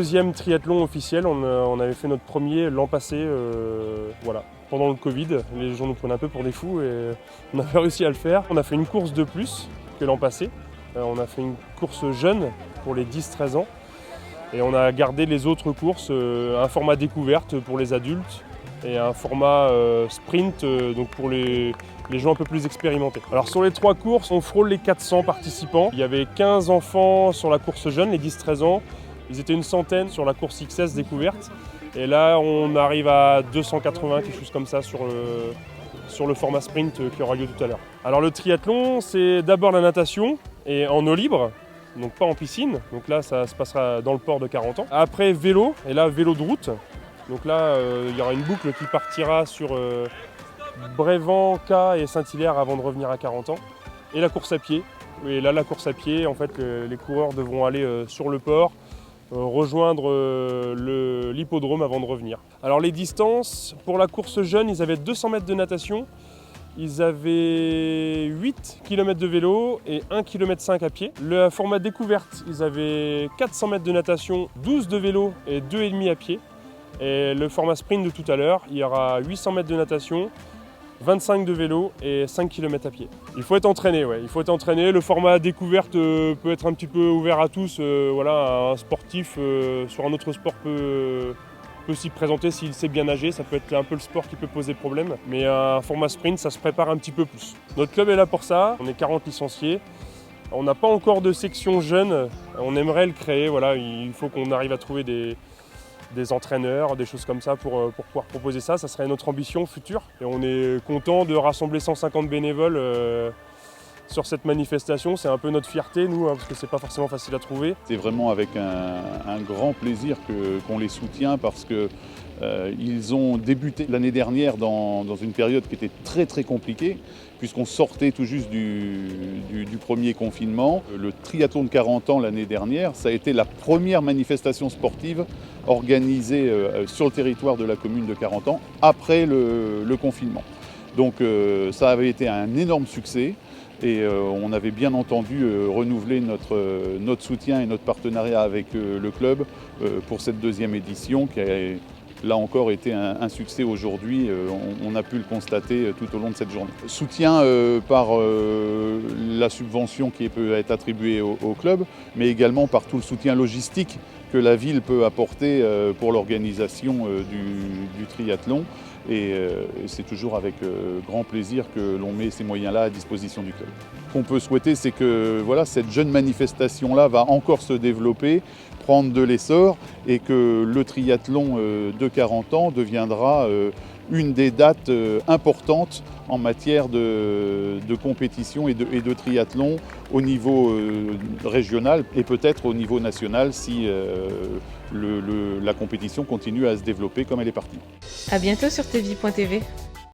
deuxième triathlon officiel. On avait fait notre premier l'an passé, voilà, pendant le Covid. Les gens nous prenaient un peu pour des fous et on avait réussi à le faire. On a fait une course de plus que l'an passé. On a fait une course jeune pour les 10-13 ans. Et on a gardé les autres courses, un format découverte pour les adultes et un format sprint donc pour les gens un peu plus expérimentés. Alors sur les 3 courses, on frôle les 400 participants. Il y avait 15 enfants sur la course jeune, les 10-13 ans. Ils étaient une centaine sur la course XS découverte. Et là, on arrive à 280, quelque chose comme ça, sur le format sprint qui aura lieu tout à l'heure. Alors le triathlon, c'est d'abord la natation et en eau libre. Donc pas en piscine, donc là ça se passera dans le port de Carentan. Après vélo, et là vélo de route. Donc là il y aura une boucle qui partira sur Brévent, Caen et Saint-Hilaire avant de revenir à Carentan. Et la course à pied. Et là la course à pied, en fait les coureurs devront aller sur le port, rejoindre l'hippodrome avant de revenir. Alors les distances, pour la course jeune, ils avaient 200 mètres de natation. Ils avaient 8 km de vélo et 1,5 km à pied. Le format découverte, ils avaient 400 mètres de natation, 12 de vélo et 2,5 à pied. Et le format sprint de tout à l'heure, il y aura 800 mètres de natation, 25 de vélo et 5 km à pied. Il faut être entraîné, ouais. Il faut être entraîné. Le format découverte peut être un petit peu ouvert à tous. Voilà, un sportif sur un autre sport peut s'y présenter s'il sait bien nager, ça peut être un peu le sport qui peut poser problème. Mais un format sprint, ça se prépare un petit peu plus. Notre club est là pour ça, on est 40 licenciés. On n'a pas encore de section jeune, on aimerait le créer. Voilà, il faut qu'on arrive à trouver des entraîneurs, des choses comme ça pour pouvoir proposer ça. Ça serait notre ambition future. Et on est content de rassembler 150 bénévoles sur cette manifestation. C'est un peu notre fierté, nous, parce que c'est pas forcément facile à trouver. C'est vraiment avec un grand plaisir qu'on les soutient parce qu'ils ont débuté l'année dernière dans une période qui était très très compliquée puisqu'on sortait tout juste du premier confinement. Le triathlon de Carentan l'année dernière, ça a été la première manifestation sportive organisée sur le territoire de la commune de Carentan après le confinement. Donc ça avait été un énorme succès. Et on avait bien entendu renouveler notre soutien et notre partenariat avec le club pour cette deuxième édition qui a là encore été un succès aujourd'hui. On a pu le constater tout au long de cette journée. Soutien par la subvention qui peut être attribuée au club, mais également par tout le soutien logistique que la ville peut apporter pour l'organisation du triathlon. Et c'est toujours avec grand plaisir que l'on met ces moyens-là à disposition du club. Ce qu'on peut souhaiter, c'est que voilà, cette jeune manifestation-là va encore se développer, prendre de l'essor et que le triathlon de Carentan deviendra une des dates importantes en matière de compétition et de triathlon au niveau régional et peut-être au niveau national si la compétition continue à se développer comme elle est partie. À bientôt sur tvi.tv.